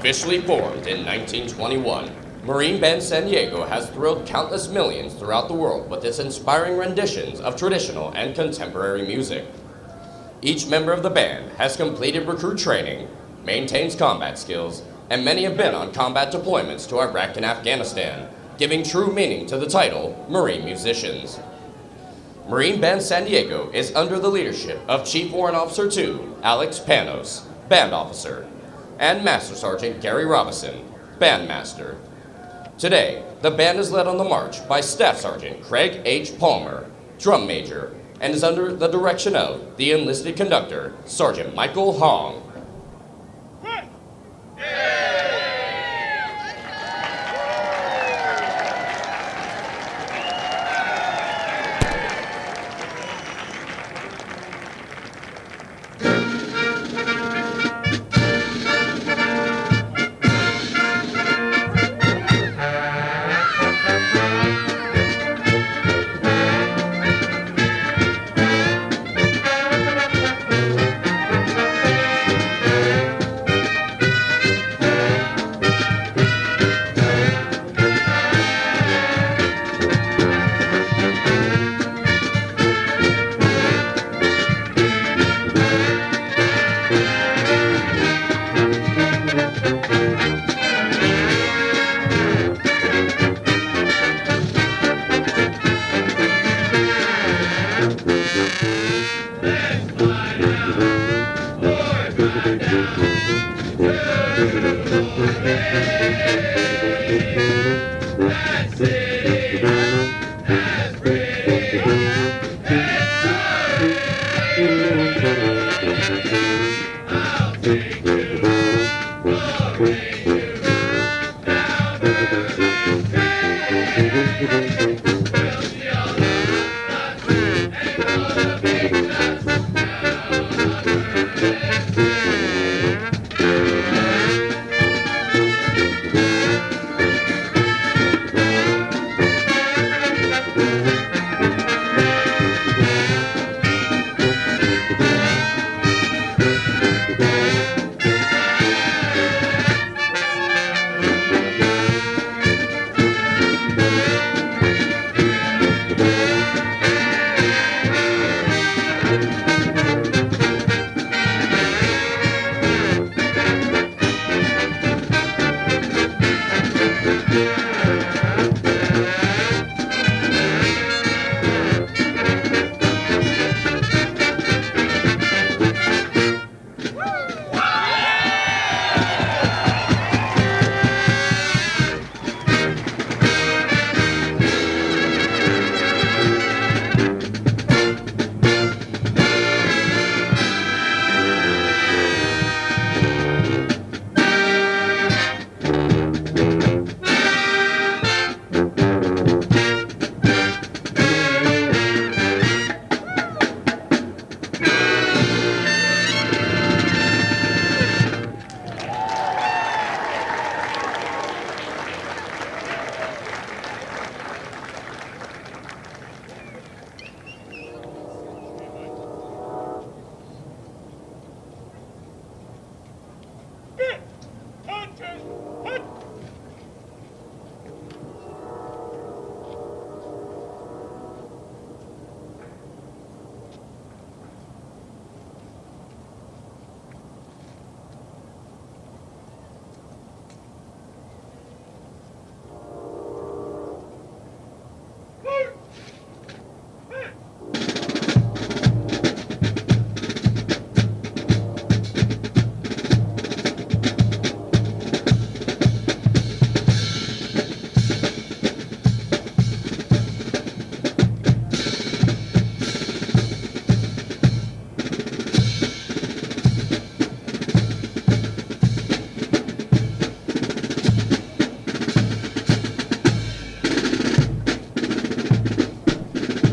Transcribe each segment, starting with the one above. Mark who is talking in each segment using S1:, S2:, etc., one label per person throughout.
S1: Officially formed in 1921, Marine Band San Diego has thrilled countless millions throughout the world with its inspiring renditions of traditional and contemporary music. Each member of the band has completed recruit training, maintains combat skills, and many have been on combat deployments to Iraq and Afghanistan, giving true meaning to the title Marine Musicians. Marine Band San Diego is under the leadership of Chief Warrant Officer 2, Alex Panos, Band Officer, and Master Sergeant Gary Robinson, Bandmaster. Today, the band is led on the march by Staff Sergeant Craig H. Palmer, Drum Major, and is under the direction of the enlisted conductor, Sergeant Michael Hong.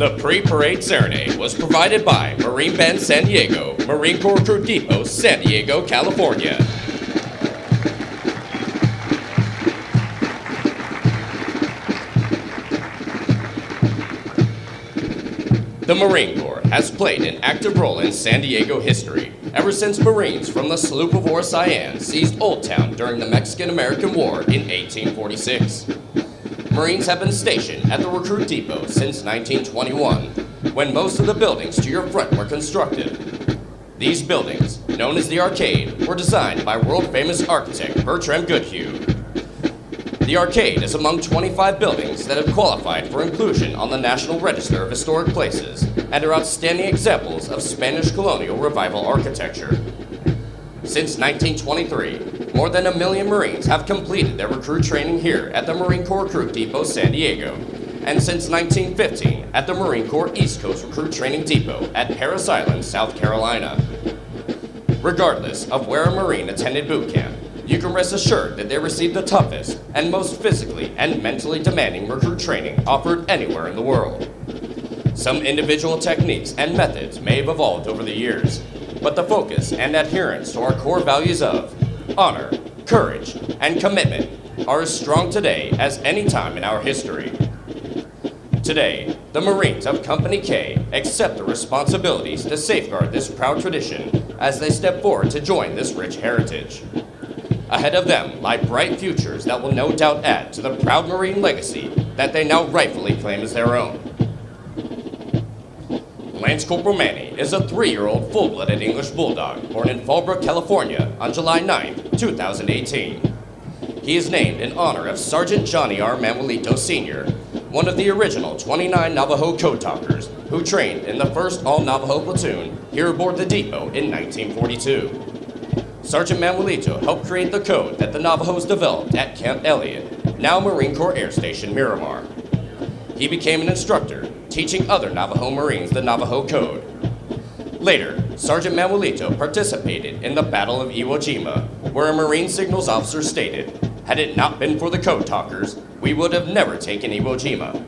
S1: The pre-parade serenade was provided by Marine Band San Diego, Marine Corps Recruit Depot, San Diego, California. The Marine Corps has played an active role in San Diego history ever since Marines from the sloop of war Cyane seized Old Town during the Mexican-American War in 1846. Marines have been stationed at the Recruit Depot since 1921, when most of the buildings to your front were constructed. These buildings, known as the Arcade, were designed by world-famous architect Bertram Goodhue. The Arcade is among 25 buildings that have qualified for inclusion on the National Register of Historic Places and are outstanding examples of Spanish colonial revival architecture. Since 1923, more than 1 million Marines have completed their recruit training here at the Marine Corps Recruit Depot, San Diego, and since 1915 at the Marine Corps East Coast Recruit Training Depot at Parris Island, South Carolina. Regardless of where a Marine attended boot camp, you can rest assured that they received the toughest and most physically and mentally demanding recruit training offered anywhere in the world. Some individual techniques and methods may have evolved over the years, but the focus and adherence to our core values of honor, courage, and commitment are as strong today as any time in our history. Today, the Marines of Company K accept the responsibilities to safeguard this proud tradition as they step forward to join this rich heritage. Ahead of them lie bright futures that will no doubt add to the proud Marine legacy that they now rightfully claim as their own. Lance Corporal Manny is a 3-year-old full-blooded English Bulldog born in Fallbrook, California on July 9, 2018. He is named in honor of Sergeant Johnny R. Manuelito Sr., one of the original 29 Navajo code talkers who trained in the 1st All-Navajo Platoon here aboard the depot in 1942. Sergeant Manuelito helped create the code that the Navajos developed at Camp Elliott, now Marine Corps Air Station Miramar. He became an instructor, teaching other Navajo Marines the Navajo Code. Later, Sergeant Manuelito participated in the Battle of Iwo Jima, where a Marine signals officer stated, "Had it not been for the code talkers, we would have never taken Iwo Jima."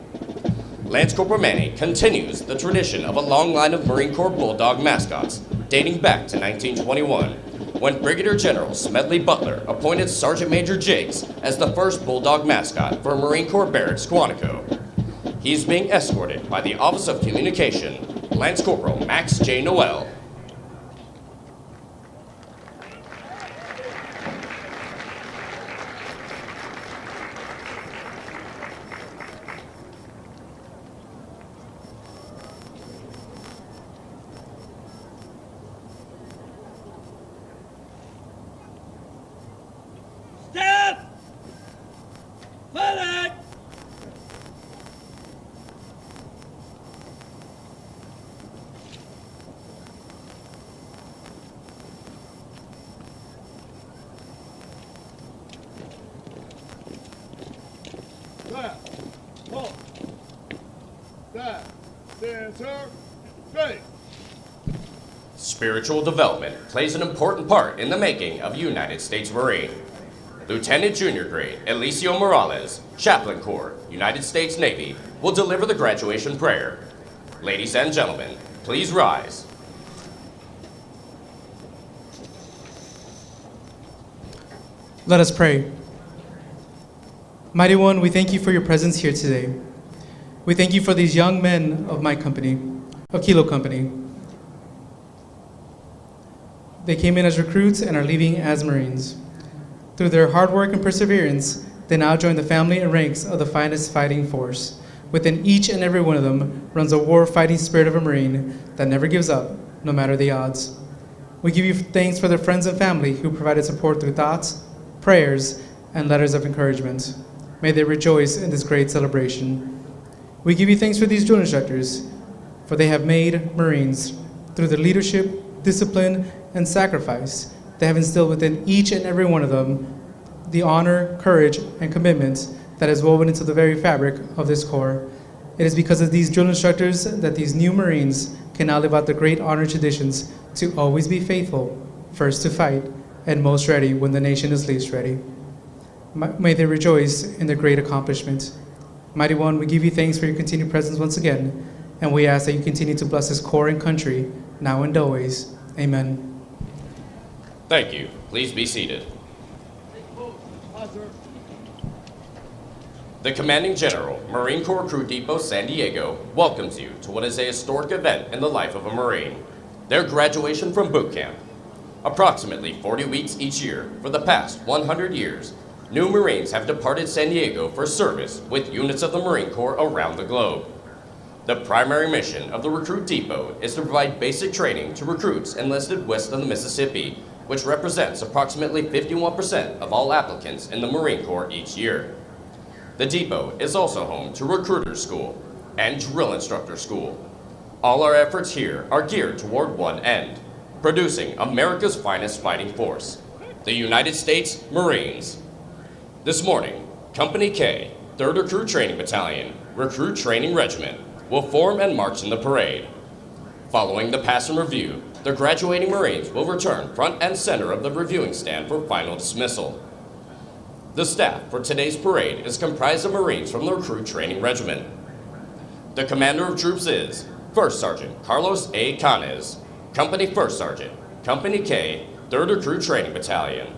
S1: Lance Corporal Manny continues the tradition of a long line of Marine Corps Bulldog mascots, dating back to 1921, when Brigadier General Smedley Butler appointed Sergeant Major Jiggs as the first Bulldog mascot for Marine Corps Barracks Quantico. He's being escorted by the Office of Communication, Lance Corporal Max J. Noel.
S2: Step! Forward!
S1: Spiritual development plays an important part in the making of a United States Marine. Lieutenant Junior Grade Eliseo Morales, Chaplain Corps, United States Navy, will deliver the graduation prayer. Ladies and gentlemen, please rise.
S3: Let us pray. Mighty One, we thank you for your presence here today. We thank you for these young men of my company, of Kilo Company. They came in as recruits and are leaving as Marines. Through their hard work and perseverance, they now join the family and ranks of the finest fighting force. Within each and every one of them runs a war-fighting spirit of a Marine that never gives up, no matter the odds. We give you thanks for their friends and family who provided support through thoughts, prayers, and letters of encouragement. May they rejoice in this great celebration. We give you thanks for these drill instructors, for they have made Marines. Through their leadership, discipline, and sacrifice, they have instilled within each and every one of them the honor, courage, and commitment that is woven into the very fabric of this Corps. It is because of these drill instructors that these new Marines can now live out the great honor traditions to always be faithful, first to fight, and most ready when the nation is least ready. May they rejoice in their great accomplishment. Mighty One, we give you thanks for your continued presence once again, And we ask that you continue to bless this Corps and country, now and always. Amen.
S1: Thank you. Please be seated. The Commanding General, Marine Corps Recruit Depot, San Diego, welcomes you to what is a historic event in the life of a Marine, their graduation from boot camp. Approximately 40 weeks each year for the past 100 years, new Marines have departed San Diego for service with units of the Marine Corps around the globe. The primary mission of the Recruit Depot is to provide basic training to recruits enlisted west of the Mississippi, which represents approximately 51% of all applicants in the Marine Corps each year. The depot is also home to Recruiter School and Drill Instructor School. All our efforts here are geared toward one end, producing America's finest fighting force, the United States Marines. This morning, Company K, 3rd Recruit Training Battalion, Recruit Training Regiment, will form and march in the parade. Following the pass and review, the graduating Marines will return front and center of the reviewing stand for final dismissal. The staff for today's parade is comprised of Marines from the Recruit Training Regiment. The commander of troops is First Sergeant Carlos A. Canes, Company First Sergeant, Company K, 3rd Recruit Training Battalion.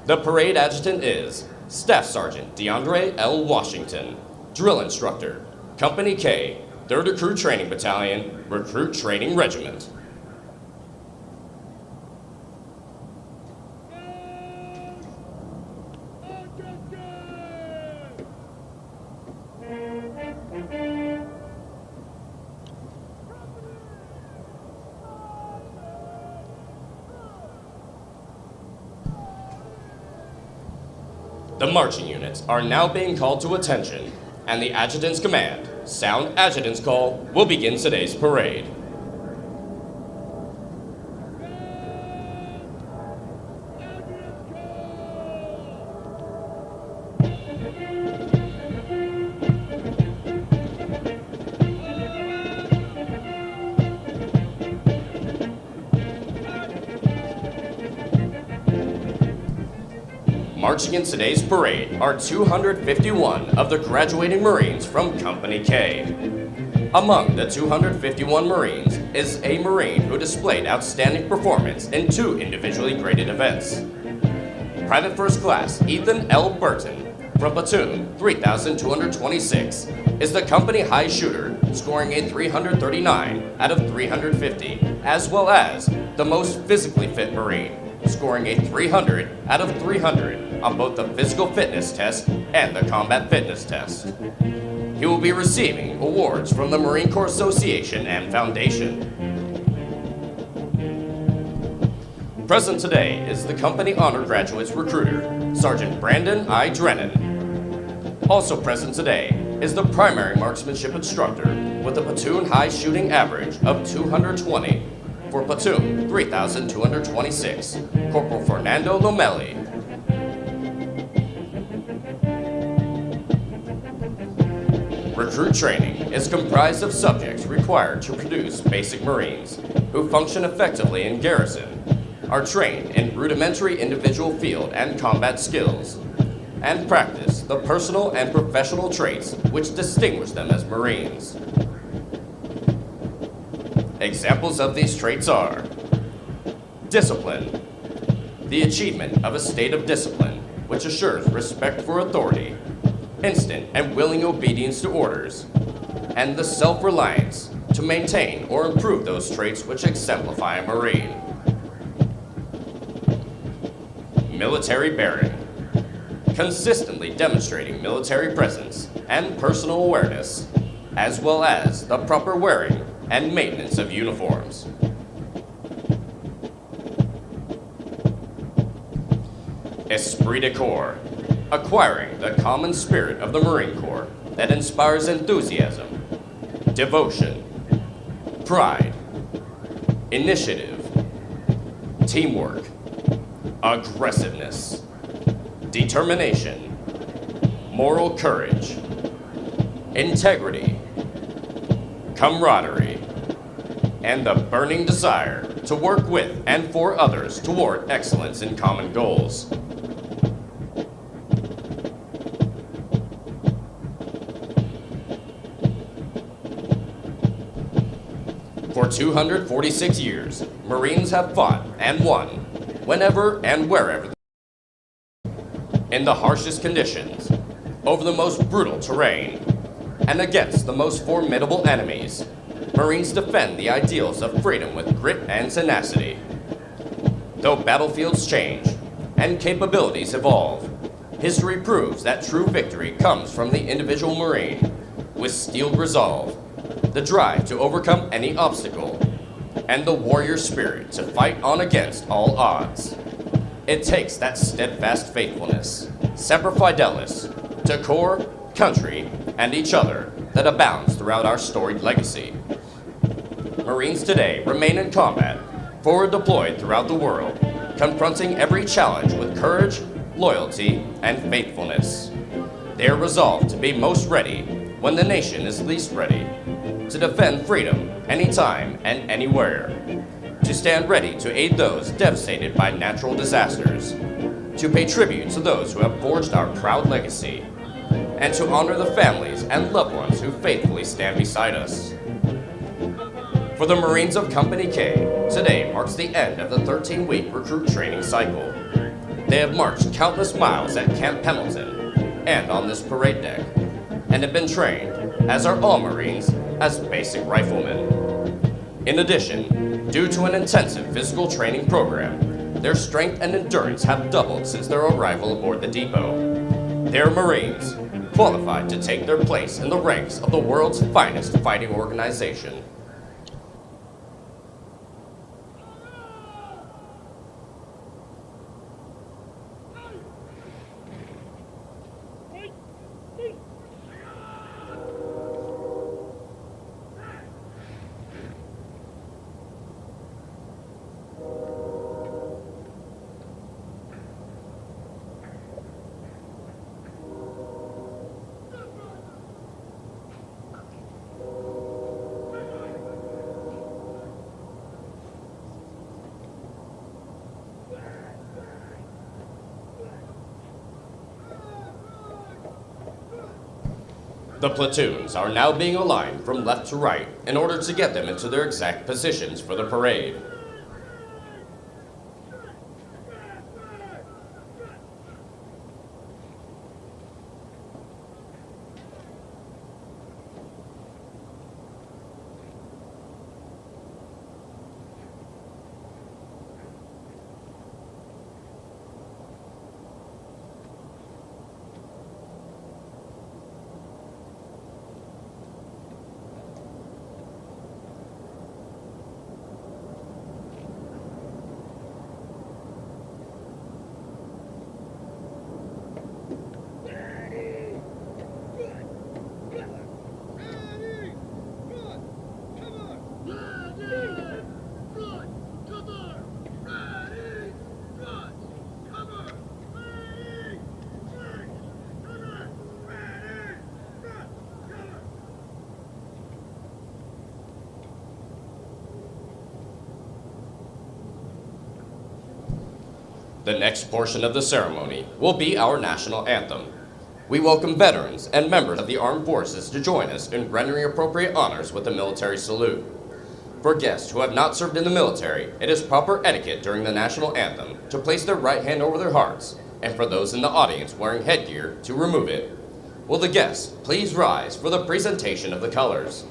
S1: The parade adjutant is Staff Sergeant DeAndre L. Washington, Drill Instructor, Company K, 3rd Recruit Training Battalion, Recruit Training Regiment. The marching units are now being called to attention, and the adjutant's command, sound adjutant's call, will begin today's parade. Marching in today's parade are 251 of the graduating Marines from Company K. Among the 251 Marines is a Marine who displayed outstanding performance in 2 individually graded events. Private First Class Ethan L. Burton from Platoon 3226 is the company high shooter, scoring a 339 out of 350, as well as the most physically fit Marine, scoring a 300 out of 300 on both the physical fitness test and the combat fitness test. He will be receiving awards from the Marine Corps Association and Foundation. Present today is the Company Honor Graduates Recruiter, Sergeant Brandon I. Drennan. Also present today is the primary marksmanship instructor with a platoon high shooting average of 220 for Platoon 3226, Corporal Fernando Lomelli. Recruit training is comprised of subjects required to produce basic Marines who function effectively in garrison, are trained in rudimentary individual field and combat skills, and practice the personal and professional traits which distinguish them as Marines. Examples of these traits are discipline, the achievement of a state of discipline which assures respect for authority, instant and willing obedience to orders, and the self-reliance to maintain or improve those traits which exemplify a Marine. Military bearing, consistently demonstrating military presence and personal awareness, as well as the proper wearing and maintenance of uniforms. Esprit de corps, acquiring the common spirit of the Marine Corps that inspires enthusiasm, devotion, pride, initiative, teamwork, aggressiveness, determination, moral courage, integrity, camaraderie, and the burning desire to work with and for others toward excellence in common goals. 246 years, Marines have fought and won, whenever and wherever, in the harshest conditions, over the most brutal terrain, and against the most formidable enemies. Marines defend the ideals of freedom with grit and tenacity. Though battlefields change and capabilities evolve, history proves that true victory comes from the individual Marine, with steeled resolve, the drive to overcome any obstacle, and the warrior spirit to fight on against all odds. It takes that steadfast faithfulness, semper fidelis, to corps, country, and each other that abounds throughout our storied legacy. Marines today remain in combat, forward deployed throughout the world, confronting every challenge with courage, loyalty, and faithfulness. They are resolved to be most ready when the nation is least ready, to defend freedom anytime and anywhere, to stand ready to aid those devastated by natural disasters, to pay tribute to those who have forged our proud legacy, and to honor the families and loved ones who faithfully stand beside us. For the Marines of Company K, today marks the end of the 13-week recruit training cycle. They have marched countless miles at Camp Pendleton and on this parade deck, and have been trained, as are all Marines, as basic riflemen. In addition, due to an intensive physical training program, their strength and endurance have doubled since their arrival aboard the depot. They are Marines, qualified to take their place in the ranks of the world's finest fighting organization. The platoons are now being aligned from left to right in order to get them into their exact positions for the parade. The next portion of the ceremony will be our national anthem. We welcome veterans and members of the armed forces to join us in rendering appropriate honors with the military salute. For guests who have not served in the military, it is proper etiquette during the national anthem to place their right hand over their hearts, and for those in the audience wearing headgear, to remove it. Will the guests please rise for the presentation of the colors?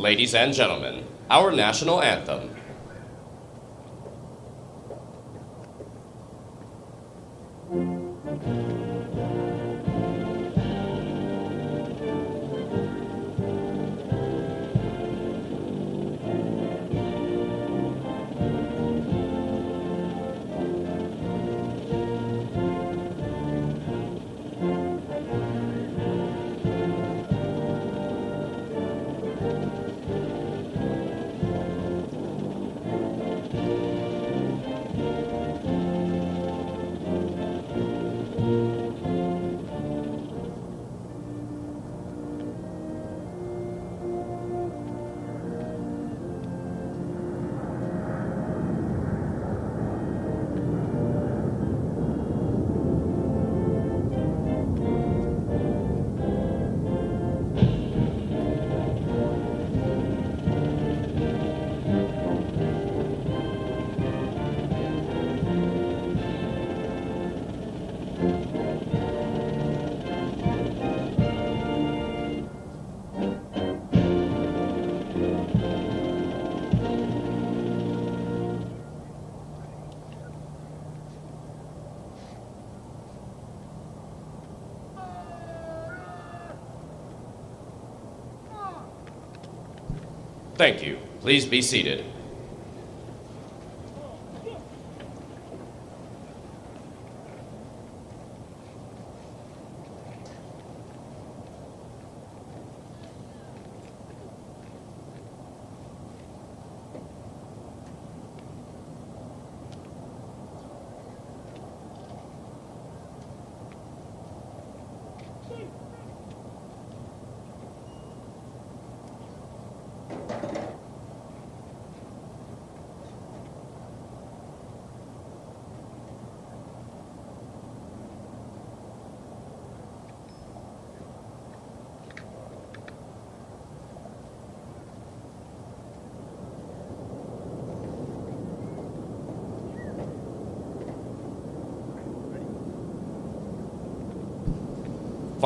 S1: Ladies and gentlemen, our national anthem. Thank you. Please be seated.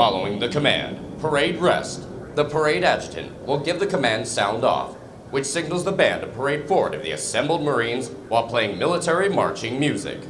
S1: Following the command, parade rest, the parade adjutant will give the command sound off, which signals the band to parade forward of the assembled Marines while playing military marching music.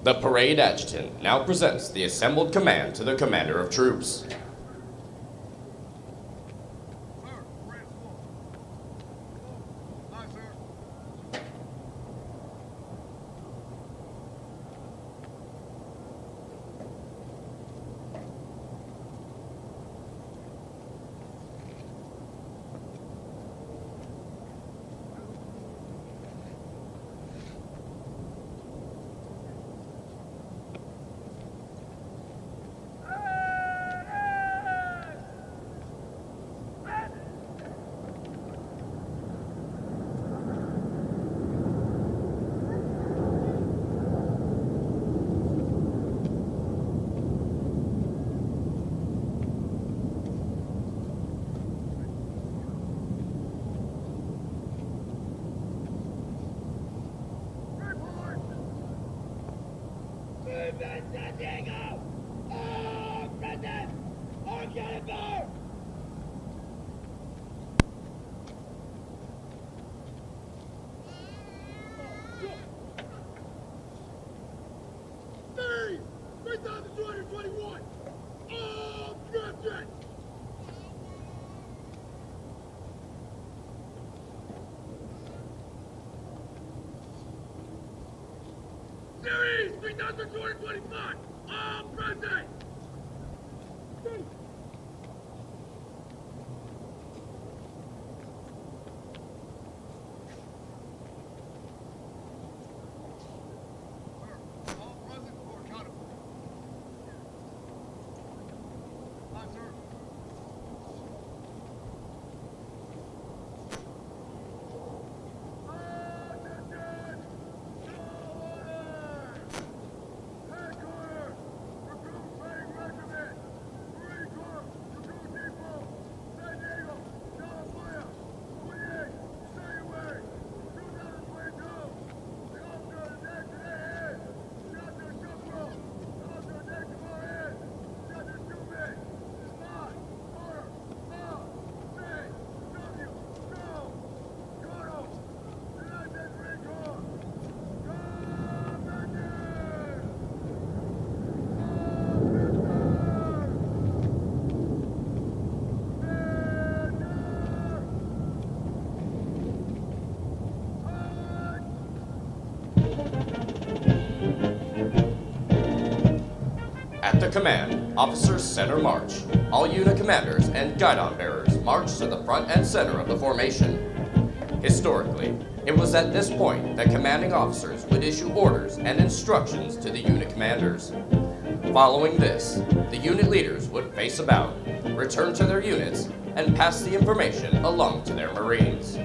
S1: The parade adjutant now presents the assembled command to the commander of troops.
S2: San Diego! Oh, present! Oh, Calif! Hey! 3,221! Oh, present! Series 3,225! All present! All present for accountable. Hi, sir. Attention! No order! Headquarters! Recruit Training Regiment! Marine Corps! Recruit Depot! San Diego! California! 28! January! 2022! The officer of the day today is Dr. Shepard! Officer of the day tomorrow is Dr. Schubert! Spot! Order! Bob! J! W! Go! Guidon! United States Marine Corps! Commander!
S1: At the command, officers center march. All unit commanders and guidon bearers march to the front and center of the formation. Historically, it was at this point that commanding officers would issue orders and instructions to the unit commanders. Following this, the unit leaders would face about, return to their units, and pass the information along to their Marines.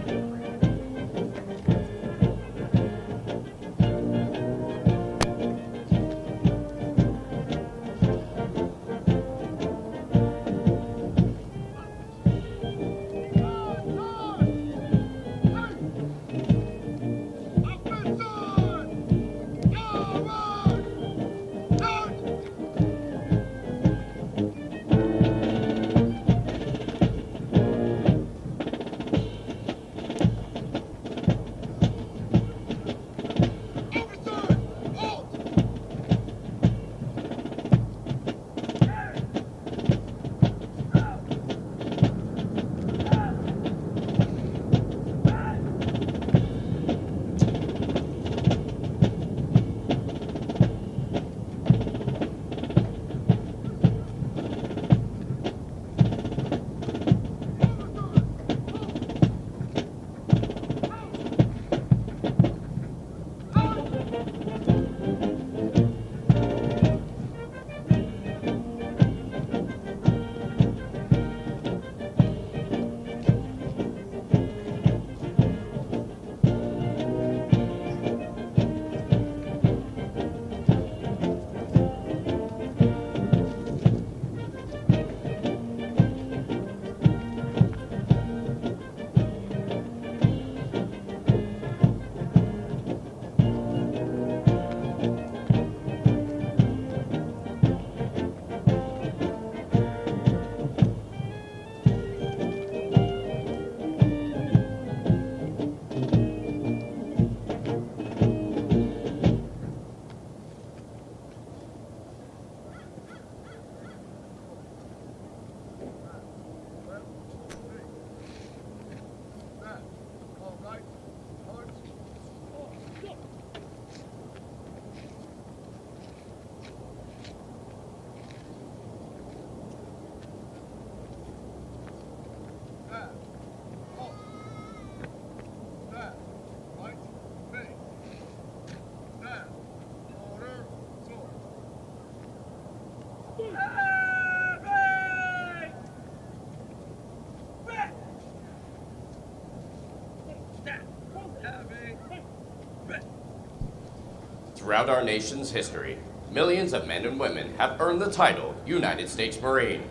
S1: Throughout our nation's history, millions of men and women have earned the title United States Marine.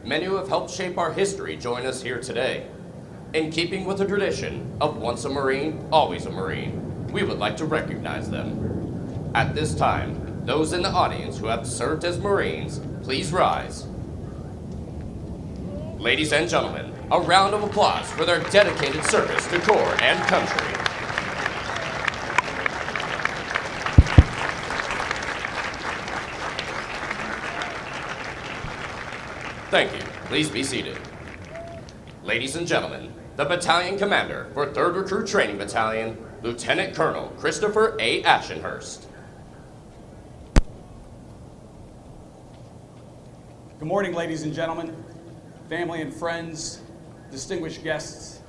S1: Many who have helped shape our history join us here today. In keeping with the tradition of once a Marine, always a Marine, we would like to recognize them. At this time, Those in the audience who have served as Marines, please rise. Ladies and gentlemen, a round of applause for their dedicated service to Corps and country. Thank you. Please be seated. Ladies and gentlemen, the battalion commander for 3rd Recruit Training Battalion, Lieutenant Colonel Christopher A. Ashenhurst.
S4: Good morning, ladies and gentlemen, family and friends, distinguished guests.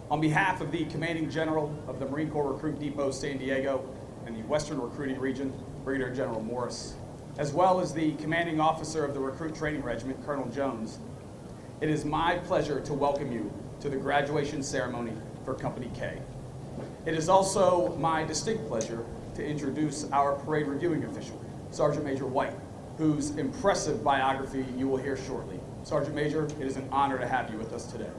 S4: On behalf of the Commanding General of the Marine Corps Recruit Depot San Diego and the Western Recruiting Region, Brigadier General Morris, as well as the Commanding Officer of the Recruit Training Regiment, Colonel Jones, it is my pleasure to welcome you to the graduation ceremony for Company K. It is also my distinct pleasure to introduce our parade reviewing official, Sergeant Major White, whose impressive biography you will hear shortly. Sergeant Major, it is an honor to have you with us today.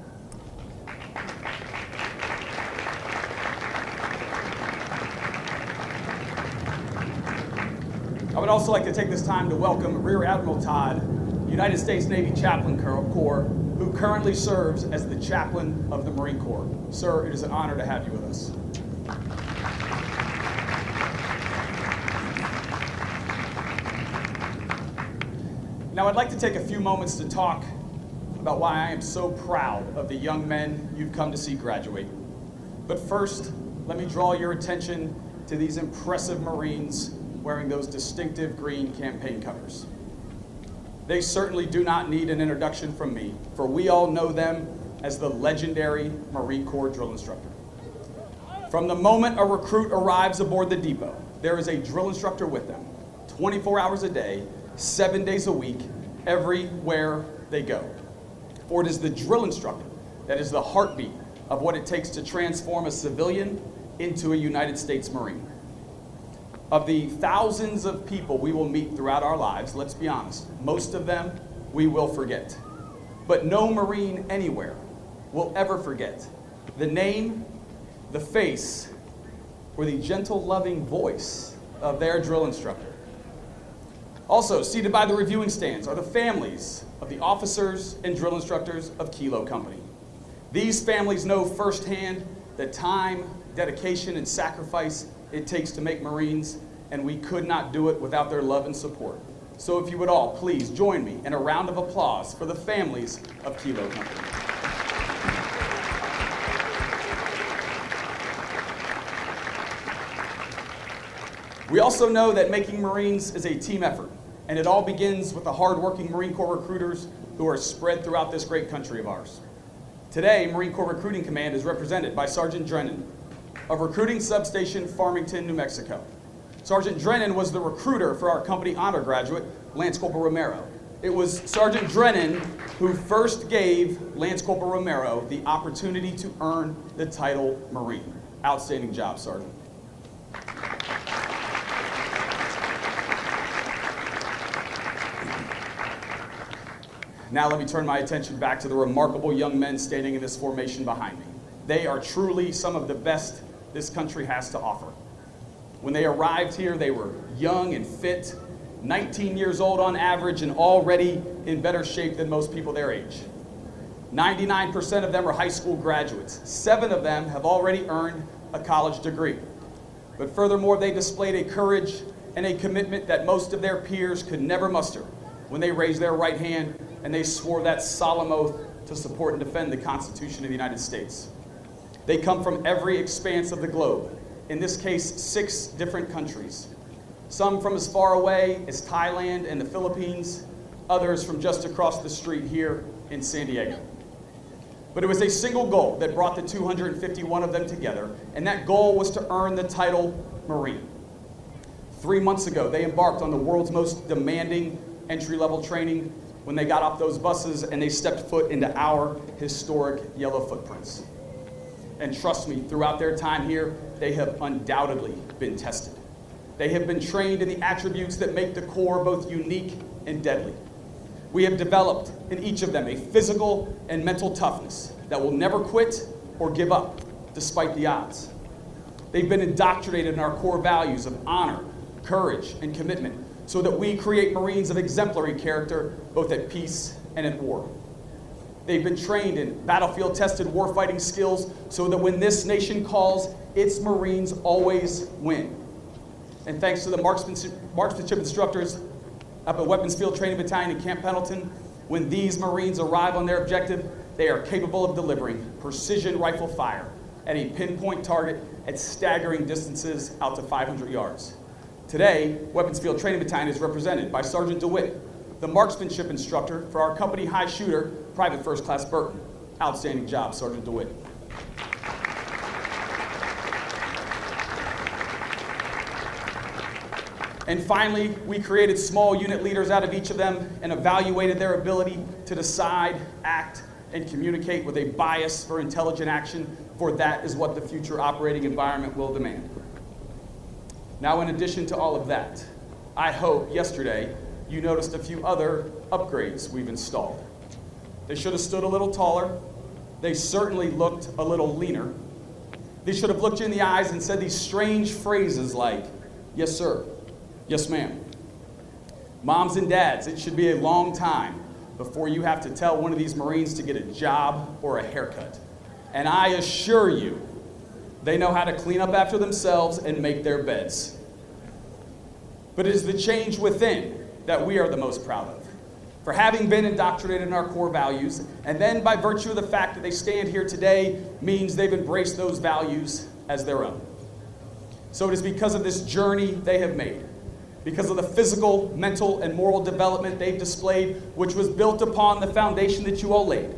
S4: I would also like to take this time to welcome Rear Admiral Todd, United States Navy Chaplain Corps, who currently serves as the Chaplain of the Marine Corps. Sir, it is an honor to have you with us. Now, I'd like to take a few moments to talk about why I am so proud of the young men you've come to see graduate. But first, let me draw your attention to these impressive Marines wearing those distinctive green campaign covers. They certainly do not need an introduction from me, for we all know them as the legendary Marine Corps drill instructor. From the moment a recruit arrives aboard the depot, there is a drill instructor with them, 24 hours a day, 7 days a week, everywhere they go. For it is the drill instructor that is the heartbeat of what it takes to transform a civilian into a United States Marine. Of the thousands of people we will meet throughout our lives, let's be honest, most of them we will forget. But no Marine anywhere will ever forget the name, the face, or the gentle, loving voice of their drill instructor. Also, seated by the reviewing stands are the families of the officers and drill instructors of Kilo Company. These families know firsthand the time, dedication, and sacrifice it takes to make Marines, and we could not do it without their love and support. So if you would all please join me in a round of applause for the families of Kilo Company. We also know that making Marines is a team effort, and it all begins with the hardworking Marine Corps recruiters who are spread throughout this great country of ours. Today, Marine Corps Recruiting Command is represented by Sergeant Drennan of Recruiting Substation, Farmington, New Mexico. Sergeant Drennan was the recruiter for our company honor graduate, Lance Corporal Romero. It was Sergeant Drennan who first gave Lance Corporal Romero the opportunity to earn the title Marine. Outstanding job, Sergeant. Now let me turn my attention back to the remarkable young men standing in this formation behind me. They are truly some of the best this country has to offer. When they arrived here, they were young and fit, 19 years old on average, and already in better shape than most people their age. 99% of them are high school graduates. 7 of them have already earned a college degree. But furthermore, they displayed a courage and a commitment that most of their peers could never muster when they raised their right hand and they swore that solemn oath to support and defend the Constitution of the United States. They come from every expanse of the globe, in this case, 6 different countries. Some from as far away as Thailand and the Philippines, others from just across the street here in San Diego. But it was a single goal that brought the 251 of them together, and that goal was to earn the title Marine. 3 months ago, they embarked on the world's most demanding entry-level training when they got off those buses and they stepped foot into our historic yellow footprints. And trust me, throughout their time here, they have undoubtedly been tested. They have been trained in the attributes that make the Corps both unique and deadly. We have developed in each of them a physical and mental toughness that will never quit or give up, despite the odds. They've been indoctrinated in our core values of honor, courage, and commitment so that we create Marines of exemplary character both at peace and at war. They've been trained in battlefield-tested warfighting skills so that when this nation calls, its Marines always win. And thanks to the marksmanship instructors up at Weapons Field Training Battalion in Camp Pendleton, when these Marines arrive on their objective, they are capable of delivering precision rifle fire at a pinpoint target at staggering distances out to 500 yards. Today, Weapons Field Training Battalion is represented by Sergeant DeWitt, the marksmanship instructor for our company high shooter, Private First Class Burton. Outstanding job, Sergeant DeWitt. And finally, we created small unit leaders out of each of them and evaluated their ability to decide, act, and communicate with a bias for intelligent action, for that is what the future operating environment will demand. Now, in addition to all of that, I hope yesterday you noticed a few other upgrades we've installed. They should have stood a little taller. They certainly looked a little leaner. They should have looked you in the eyes and said these strange phrases like, "Yes, sir," "Yes, ma'am." Moms and dads, it should be a long time before you have to tell one of these Marines to get a job or a haircut. And I assure you, they know how to clean up after themselves and make their beds. But it is the change within that we are the most proud of. For having been indoctrinated in our core values, and then by virtue of the fact that they stand here today means they've embraced those values as their own. So it is because of this journey they have made, because of the physical, mental, and moral development they've displayed, which was built upon the foundation that you all laid,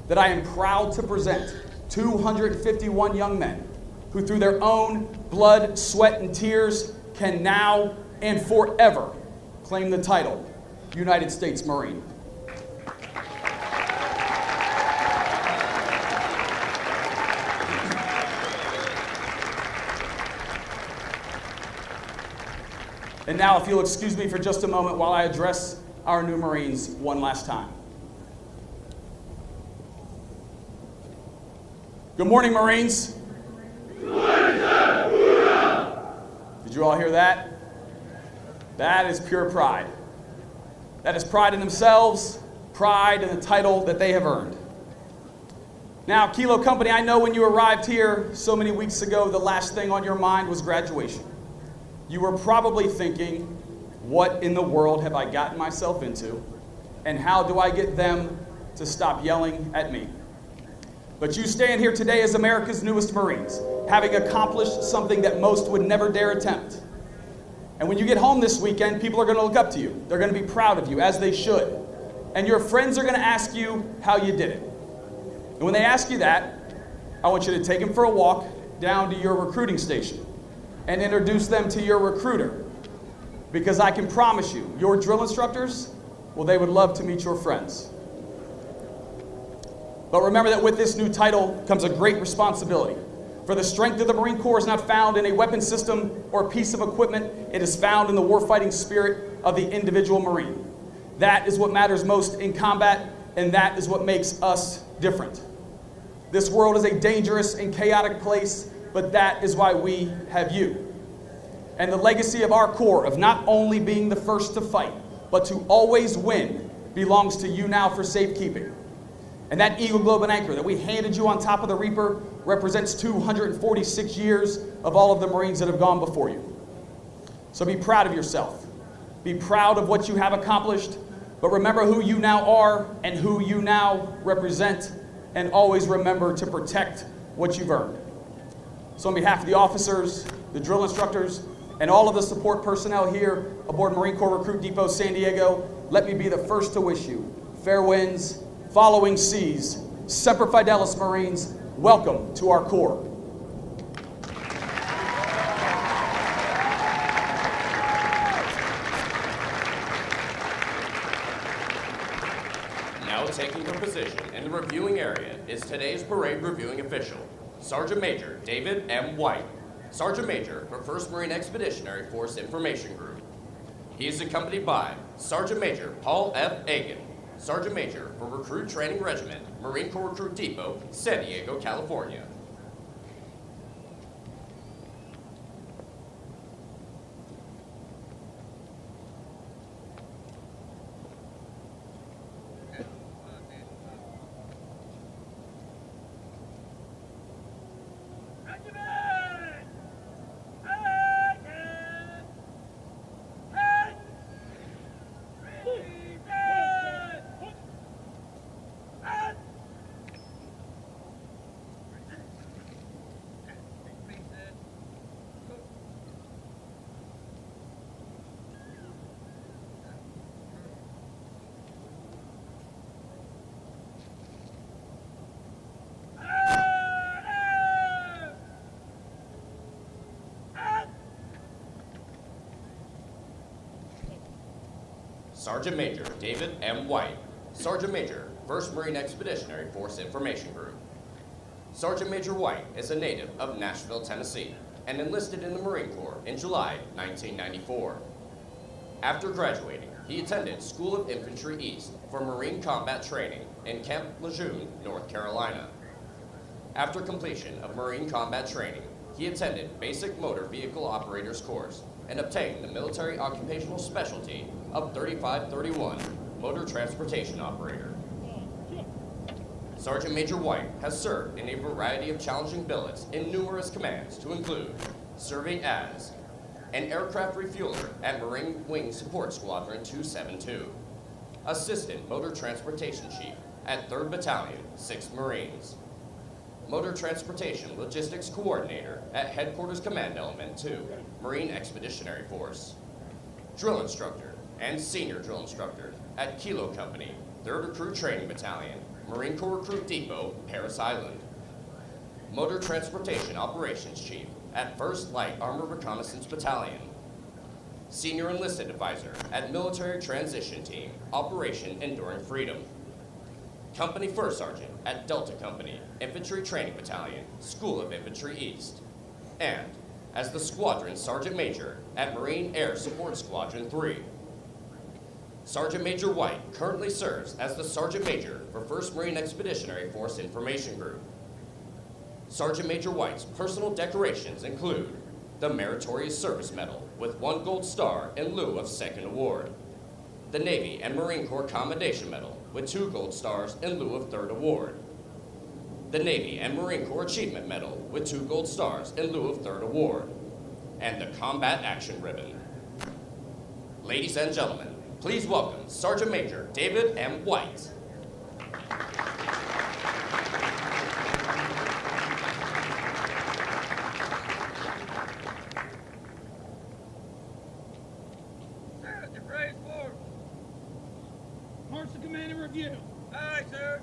S4: that I am proud to present 251 young men who through their own blood, sweat, and tears can now and forever claim the title United States Marine. And now, if you'll excuse me for just a moment while I address our new Marines one last time. Good morning, Marines.
S2: Good morning, sir. Hoorah!
S4: Did you all hear that? That is pure pride. That is pride in themselves, pride in the title that they have earned. Now, Kilo Company, I know when you arrived here so many weeks ago, the last thing on your mind was graduation. You were probably thinking, what in the world have I gotten myself into? And how do I get them to stop yelling at me? But you stand here today as America's newest Marines, having accomplished something that most would never dare attempt. And when you get home this weekend, people are going to look up to you. They're going to be proud of you, as they should. And your friends are going to ask you how you did it. And when they ask you that, I want you to take them for a walk down to your recruiting station and introduce them to your recruiter. Because I can promise you, your drill instructors, well, they would love to meet your friends. But remember that with this new title comes a great responsibility. For the strength of the Marine Corps is not found in a weapon system or a piece of equipment. It is found in the warfighting spirit of the individual Marine. That is what matters most in combat, and that is what makes us different. This world is a dangerous and chaotic place, but that is why we have you. And the legacy of our Corps of not only being the first to fight, but to always win belongs to you now for safekeeping. And that Eagle Globe and Anchor that we handed you on top of the Reaper represents 246 years of all of the Marines that have gone before you. So be proud of yourself. Be proud of what you have accomplished, but remember who you now are and who you now represent, and always remember to protect what you've earned. So on behalf of the officers, the drill instructors, and all of the support personnel here aboard Marine Corps Recruit Depot San Diego, let me be the first to wish you fair winds, following seas, Semper Fidelis Marines, welcome to our Corps.
S1: Now taking her position in the reviewing area is today's parade reviewing official, Sergeant Major David M. White, Sergeant Major for 1st Marine Expeditionary Force Information Group. He is accompanied by Sergeant Major Paul F. Agan, Sergeant Major for Recruit Training Regiment, Marine Corps Recruit Depot, San Diego, California. Sergeant Major David M. White, Sergeant Major, 1st Marine Expeditionary Force Information Group. Sergeant Major White is a native of Nashville, Tennessee, and enlisted in the Marine Corps in July 1994. After graduating, he attended School of Infantry East for Marine combat training in Camp Lejeune, North Carolina. After completion of Marine combat training, he attended Basic Motor Vehicle Operators course and obtained the military occupational specialty of 3531 Motor Transportation Operator. Sergeant Major White has served in a variety of challenging billets in numerous commands to include serving as an aircraft refueler at Marine Wing Support Squadron 272, Assistant Motor Transportation Chief at 3rd Battalion, 6th Marines, Motor Transportation Logistics Coordinator at Headquarters Command Element 2, Marine Expeditionary Force, Drill Instructor and Senior Drill Instructor at Kilo Company, 3rd Recruit Training Battalion, Marine Corps Recruit Depot, Paris Island, Motor Transportation Operations Chief at 1st Light Armor Reconnaissance Battalion, Senior Enlisted Advisor at Military Transition Team, Operation Enduring Freedom, Company First Sergeant at Delta Company, Infantry Training Battalion, School of Infantry East, and as the Squadron Sergeant Major at Marine Air Support Squadron 3. Sergeant Major White currently serves as the Sergeant Major for 1st Marine Expeditionary Force Information Group. Sergeant Major White's personal decorations include the Meritorious Service Medal with 1 gold star in lieu of 2nd award, the Navy and Marine Corps Commendation Medal with 2 gold stars in lieu of 3rd award, the Navy and Marine Corps Achievement Medal with 2 gold stars in lieu of 3rd award, and the Combat Action Ribbon. Ladies and gentlemen, please welcome Sergeant Major David M. White.
S2: March to command and review. Aye, sir.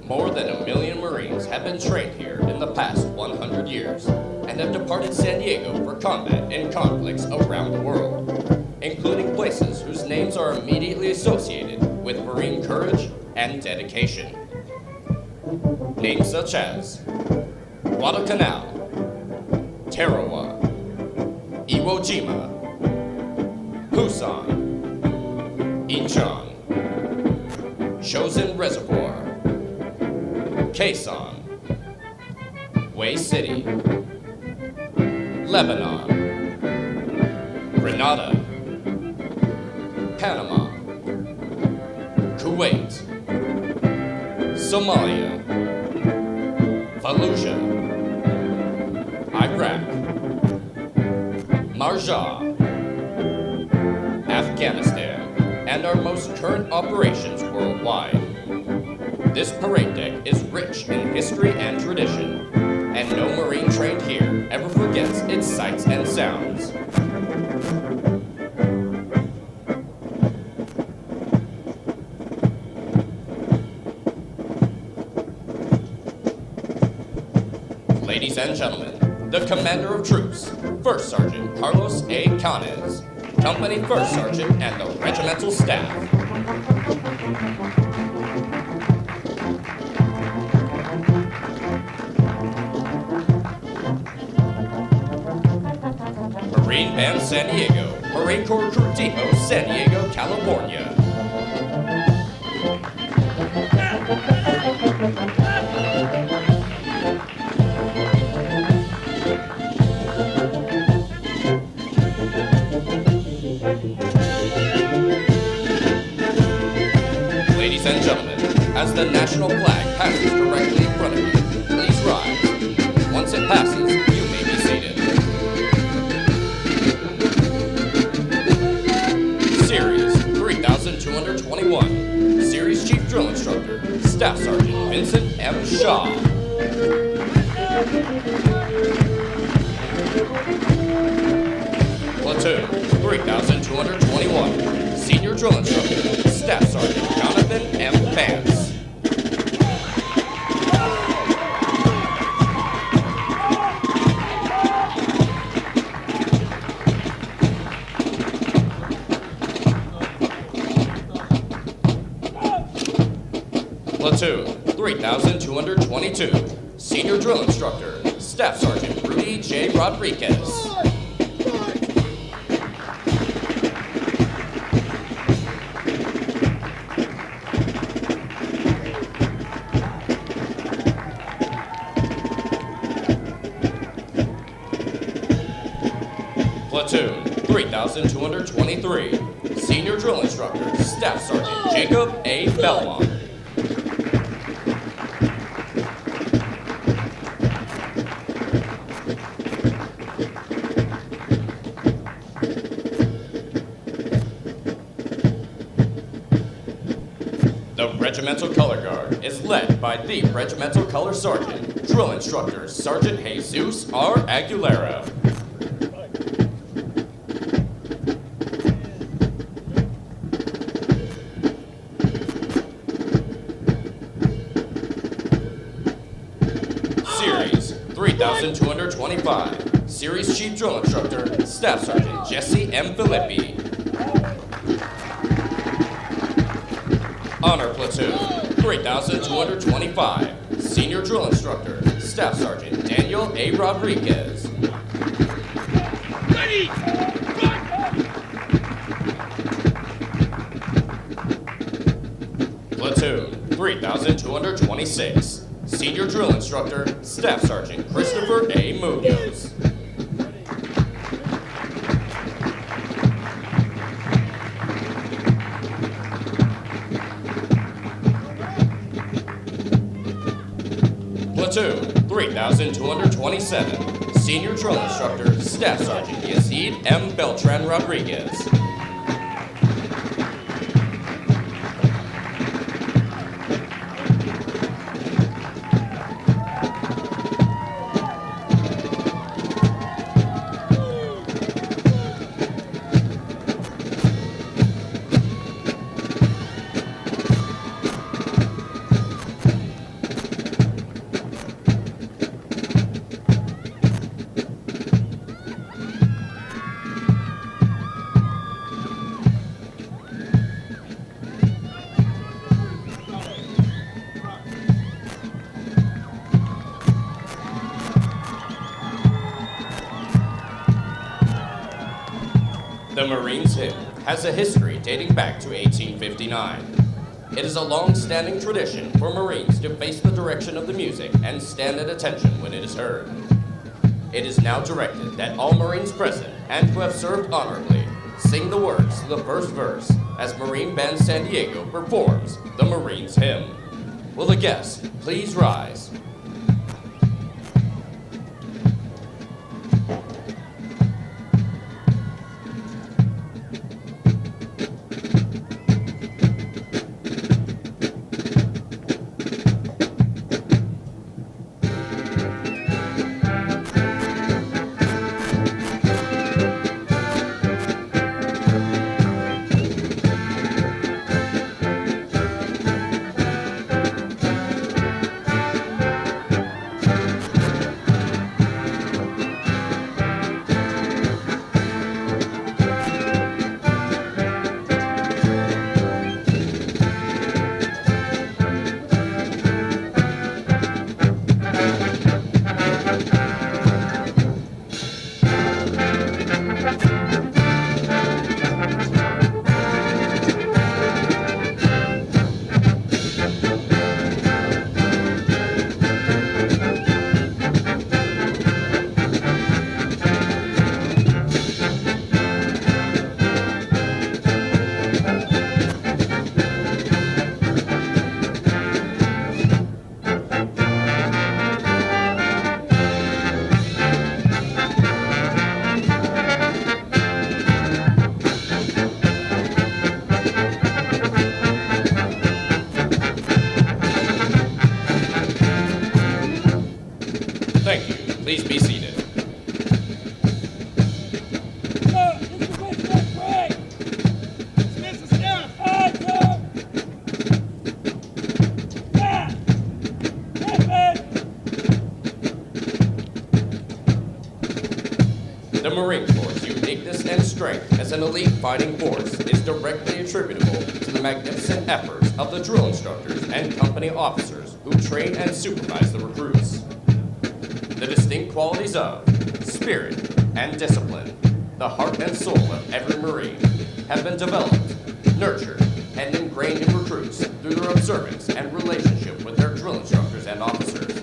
S1: More than 1 million Marines have been trained here in the past 100 years and have departed San Diego for combat in conflicts around the world, including places whose names are immediately associated with Marine courage and dedication. Names such as Guadalcanal, Tarawa, Iwo Jima, Busan, Incheon, Chosin Reservoir, Quezon, Way City, Lebanon, Grenada, Panama, Kuwait, Somalia, Fallujah, Iraq, Marjah, Afghanistan, and our most current operations worldwide. This parade deck is rich in history and tradition, and no Marine trained here ever forgets its sights and sounds. Ladies and gentlemen, the Commander of Troops, First Sergeant Carlos A. Canez, Company First Sergeant and the Regimental Staff. Marine Band San Diego, Marine Corps Recruit Depot, San Diego, California. Ladies and gentlemen, as the national flag passes directly in front of you, please rise. Once it passes, you may be seated. Series 3221. Series Chief Drill Instructor, Staff Sergeant Vincent M. Shaw. Platoon 3221. Senior Drill Instructor, Staff Sergeant Jonathan M. Vance. Platoon 3222. Senior Drill Instructor, Staff Sergeant Rudy J. Rodriguez. Platoon 3223. Senior Drill Instructor, Staff Sergeant Jacob A. Belmont. The Regimental Color Guard is led by the Regimental Color Sergeant, Drill Instructor Sergeant Jesus R. Aguilera. Series 3225. Series Chief Drill Instructor, Staff Sergeant Jesse M. Filippi. Honor Platoon 3225. Senior Drill Instructor, Staff Sergeant Daniel A. Rodriguez.
S2: Ready! Run!
S1: Platoon 3226. Senior Drill Instructor, Staff Sergeant Christopher A. Munoz. Platoon 3227. Senior Drill Instructor, Staff Sergeant Yazid M. Beltran Rodriguez. The Marines Hymn has a history dating back to 1859. It is a long-standing tradition for Marines to face the direction of the music and stand at attention when it is heard. It is now directed that all Marines present and who have served honorably sing the words to the first verse as Marine Band San Diego performs the Marines Hymn. Will the guests please rise? The Marine Corps' uniqueness and strength as an elite fighting force is directly attributable to the magnificent efforts of the drill instructors and company officers who train and supervise the recruits. The distinct qualities of spirit and discipline, the heart and soul of every Marine, have been developed, nurtured, and ingrained in recruits through their observance and relationship with their drill instructors and officers.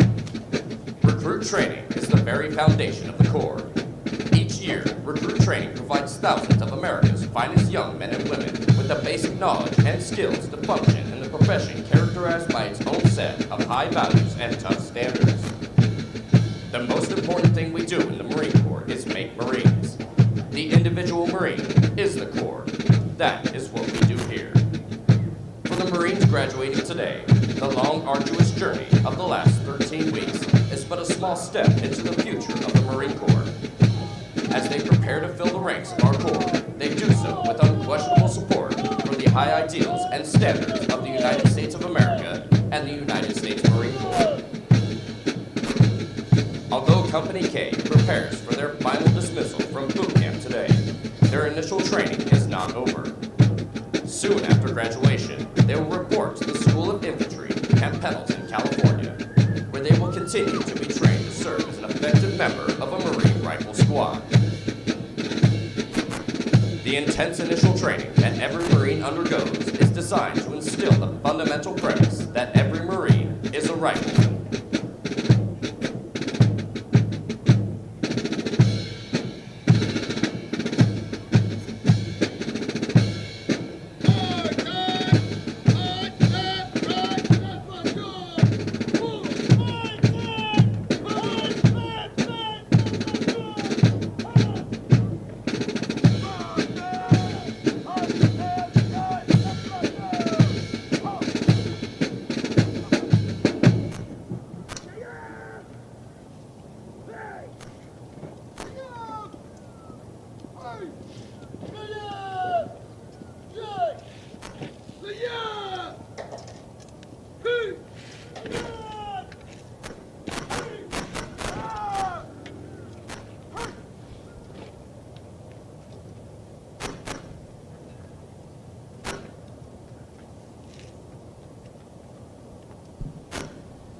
S1: Recruit training is the very foundation of the Corps. Each year, recruit training provides thousands of America's finest young men and women with the basic knowledge and skills to function in the profession characterized by its own set of high values and tough standards. The most important thing we do in the Marine Corps is make Marines. The individual Marine is the Corps. That is what we do here. For the Marines graduating today, the long, arduous journey of the last 13 weeks is but a small step into the future of the Marine Corps. As they prepare to fill the ranks of our Corps, they do so with unquestionable support from the high ideals and standards of the United States of America and the United States Marine Corps. Although Company K prepares for their final dismissal from boot camp today, their initial training is not over. Soon after graduation, they will report to the School of Infantry at Pendleton, California, where they will continue to be trained to serve as an effective member of a Marine Rifle Squad. The intense initial training that every Marine undergoes is designed to instill the fundamental premise that every Marine is a rifleman.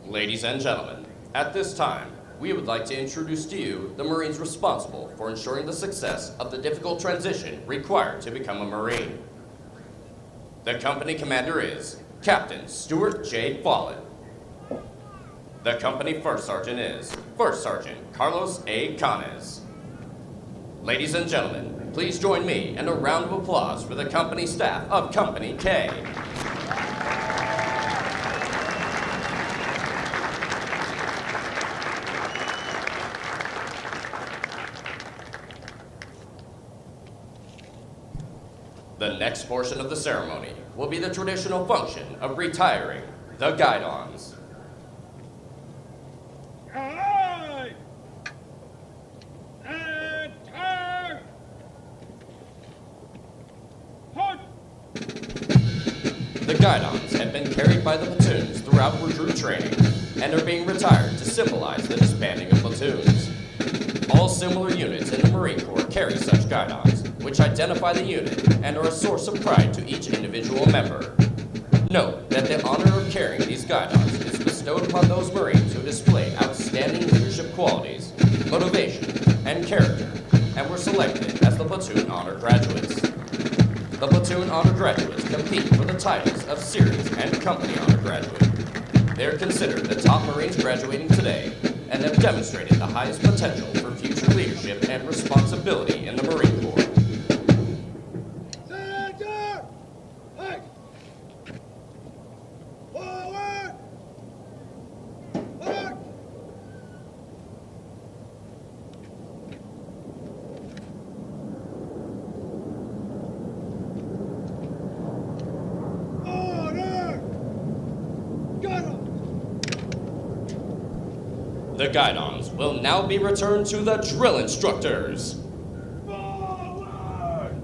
S1: Ladies and gentlemen, at this time, we would like to introduce to you the Marines responsible for ensuring the success of the difficult transition required to become a Marine. The company commander is Captain Stuart J. Follett. The company first sergeant is First Sergeant Carlos A. Canes. Ladies and gentlemen, please join me in a round of applause for the company staff of Company K. The next portion of the ceremony will be the traditional function of retiring the Guidons.
S2: Aye! And turn! Halt!
S1: The Guidons have been carried by the platoons throughout recruit training and are being retired to symbolize the disbanding of platoons. All similar units in the Marine Corps carry such Guidons, which identify the unit and are a source of pride to each individual member. Note that the honor of carrying these Guidons is bestowed upon those Marines who displayed outstanding leadership qualities, motivation, and character, and were selected as the Platoon Honor Graduates. The Platoon Honor Graduates compete for the titles of Series and Company Honor Graduate. They are considered the top Marines graduating today and have demonstrated the highest potential for future leadership and responsibility in the Marine Corps.
S2: Center! Right! Forward! Forward! Order! Got 'em!
S1: The Guidons will now be returned to the drill instructors.
S2: Forward!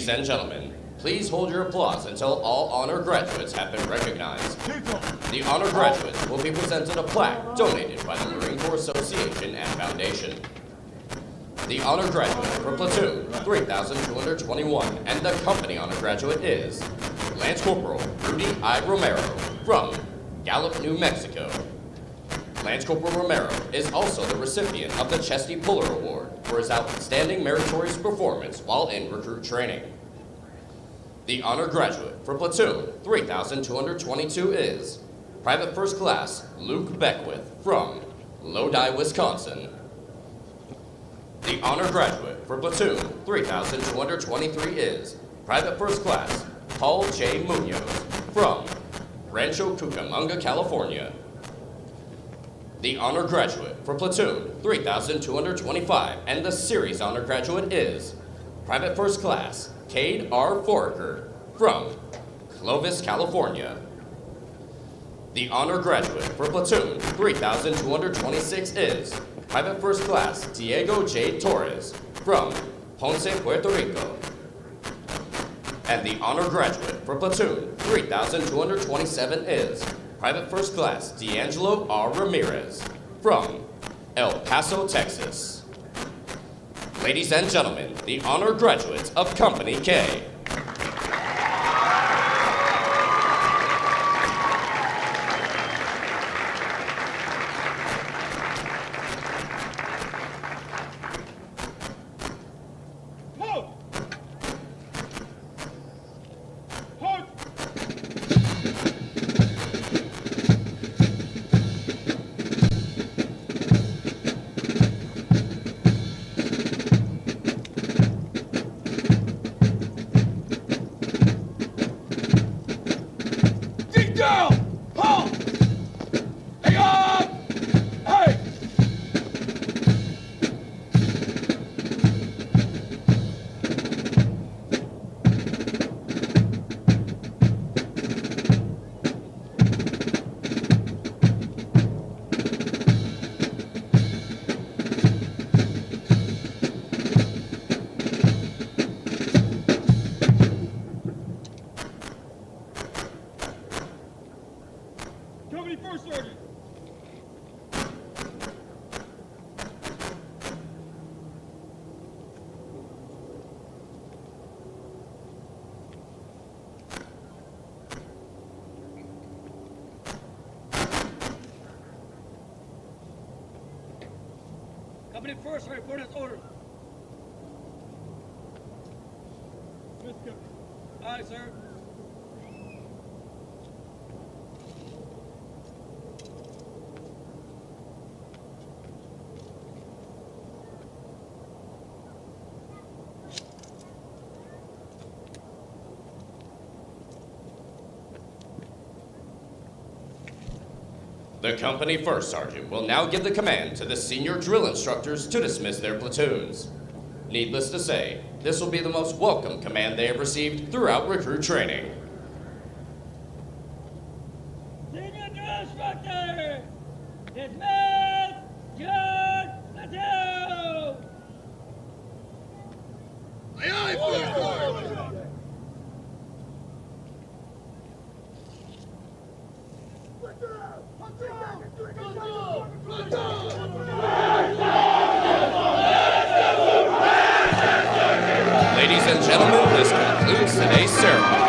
S1: Ladies and gentlemen, please hold your applause until all honor graduates have been recognized. The honor graduates will be presented a plaque donated by the Marine Corps Association and Foundation. The honor graduate for platoon 3221 and the company honor graduate is Lance Corporal Rudy I. Romero from Gallup, New Mexico. Lance Corporal Romero is also the recipient of the Chesty Puller Award for his outstanding meritorious performance while in recruit training. The honor graduate for platoon 3222 is Private First Class Luke Beckwith from Lodi, Wisconsin. The honor graduate for platoon 3223 is Private First Class Paul J. Munoz from Rancho Cucamonga, California. The honor graduate for platoon 3225 and the series honor graduate is Private First Class Cade R. Foraker from Clovis, California. The honor graduate for platoon 3226 is Private First Class Diego J. Torres from Ponce, Puerto Rico. And the honor graduate for platoon 3227 is Private First Class D'Angelo R. Ramirez from El Paso, Texas. Ladies and gentlemen, the honor graduates of Company K.
S2: Company first, report as order. Aye, sir.
S1: The company first sergeant will now give the command to the senior drill instructors to dismiss their platoons. Needless to say, this will be the most welcome command they have received throughout recruit training.
S2: Senior drill instructor, dismiss your platoon. Aye, aye, first sergeant.
S1: Ladies and gentlemen, this concludes today's ceremony.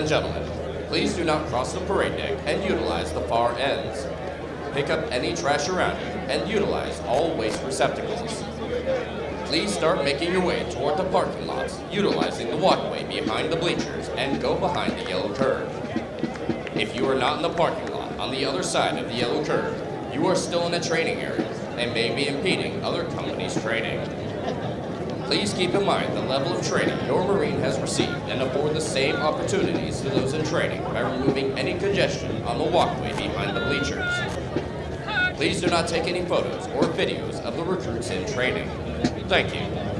S1: and gentlemen, please do not cross the parade deck and utilize the far ends. Pick up any trash around you and utilize all waste receptacles. Please start making your way toward the parking lots, utilizing the walkway behind the bleachers and go behind the yellow curve. If you are not in the parking lot on the other side of the yellow curve, you are still in a training area and may be impeding other companies' training. Please keep in mind the level of training your Marine has received and afford the same opportunities to those in training by removing any congestion on the walkway behind the bleachers. Please do not take any photos or videos of the recruits in training. Thank you.